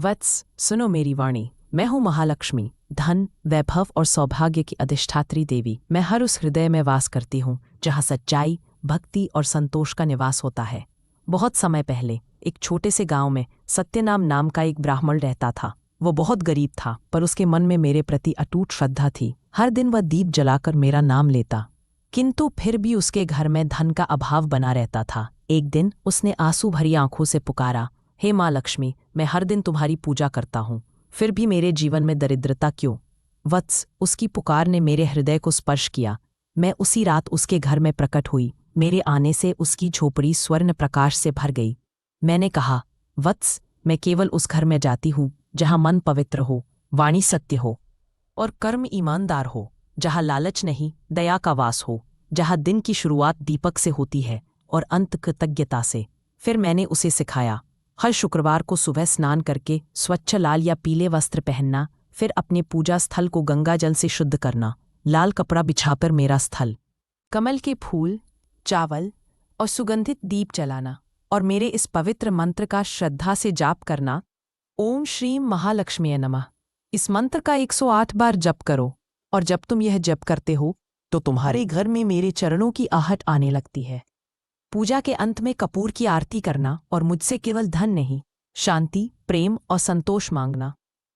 वत्स, सुनो मेरी वाणी। मैं हूँ महालक्ष्मी, धन, वैभव और सौभाग्य की अधिष्ठात्री देवी। मैं हर उस हृदय में वास करती हूँ जहाँ सच्चाई, भक्ति और संतोष का निवास होता है। बहुत समय पहले एक छोटे से गांव में सत्यनाम नाम का एक ब्राह्मण रहता था। वो बहुत गरीब था, पर उसके मन में मेरे प्रति अटूट श्रद्धा थी। हर दिन वह दीप जलाकर मेरा नाम लेता, किंतु फिर भी उसके घर में धन का अभाव बना रहता था। एक दिन उसने आंसू भरी आंखों से पुकारा, हे माँ लक्ष्मी, मैं हर दिन तुम्हारी पूजा करता हूँ, फिर भी मेरे जीवन में दरिद्रता क्यों? वत्स, उसकी पुकार ने मेरे हृदय को स्पर्श किया। मैं उसी रात उसके घर में प्रकट हुई। मेरे आने से उसकी झोपड़ी स्वर्ण प्रकाश से भर गई। मैंने कहा, वत्स, मैं केवल उस घर में जाती हूँ जहाँ मन पवित्र हो, वाणी सत्य हो और कर्म ईमानदार हो, जहाँ लालच नहीं, दया का वास हो, जहाँ दिन की शुरुआत दीपक से होती है और अंत कृतज्ञता से। फिर मैंने उसे सिखाया, हर शुक्रवार को सुबह स्नान करके स्वच्छ लाल या पीले वस्त्र पहनना, फिर अपने पूजा स्थल को गंगा जल से शुद्ध करना, लाल कपड़ा बिछाकर मेरा स्थल, कमल के फूल, चावल और सुगंधित दीप जलाना और मेरे इस पवित्र मंत्र का श्रद्धा से जाप करना, ओम श्रीम महालक्ष्मी नमः। इस मंत्र का 108 बार जप करो, और जब तुम यह जप करते हो तो तुम्हारे घर में मेरे चरणों की आहट आने लगती है। पूजा के अंत में कपूर की आरती करना और मुझसे केवल धन नहीं, शांति, प्रेम और संतोष मांगना,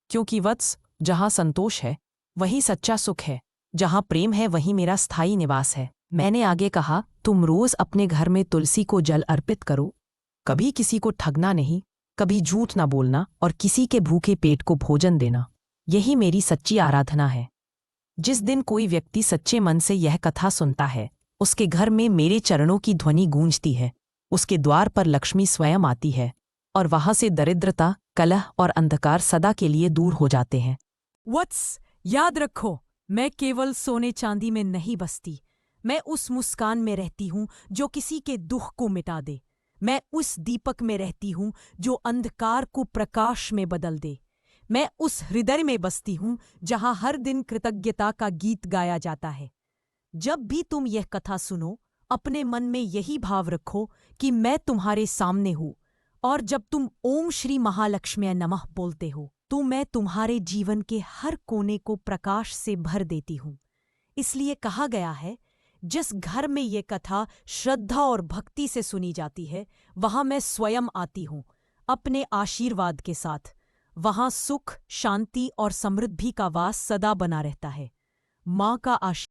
क्योंकि वत्स, जहाँ संतोष है वही सच्चा सुख है, जहाँ प्रेम है वही मेरा स्थायी निवास है। मैंने आगे कहा, तुम रोज अपने घर में तुलसी को जल अर्पित करो, कभी किसी को ठगना नहीं, कभी झूठ न बोलना और किसी के भूखे पेट को भोजन देना, यही मेरी सच्ची आराधना है। जिस दिन कोई व्यक्ति सच्चे मन से यह कथा सुनता है, उसके घर में मेरे चरणों की ध्वनि गूंजती है, उसके द्वार पर लक्ष्मी स्वयं आती है और वहां से दरिद्रता, कलह और अंधकार सदा के लिए दूर हो जाते हैं। वत्स, याद रखो, मैं केवल सोने चांदी में नहीं बसती। मैं उस मुस्कान में रहती हूँ जो किसी के दुख को मिटा दे। मैं उस दीपक में रहती हूँ जो अंधकार को प्रकाश में बदल दे। मैं उस हृदय में बसती हूँ जहाँ हर दिन कृतज्ञता का गीत गाया जाता है। जब भी तुम यह कथा सुनो, अपने मन में यही भाव रखो कि मैं तुम्हारे सामने हूँ, और जब तुम ओम श्री महालक्ष्मी नमः बोलते हो तो मैं तुम्हारे जीवन के हर कोने को प्रकाश से भर देती हूँ। इसलिए कहा गया है, जिस घर में ये कथा श्रद्धा और भक्ति से सुनी जाती है, वहां मैं स्वयं आती हूँ अपने आशीर्वाद के साथ। वहां सुख, शांति और समृद्धि का वास सदा बना रहता है। माँ का आशीर्वाद।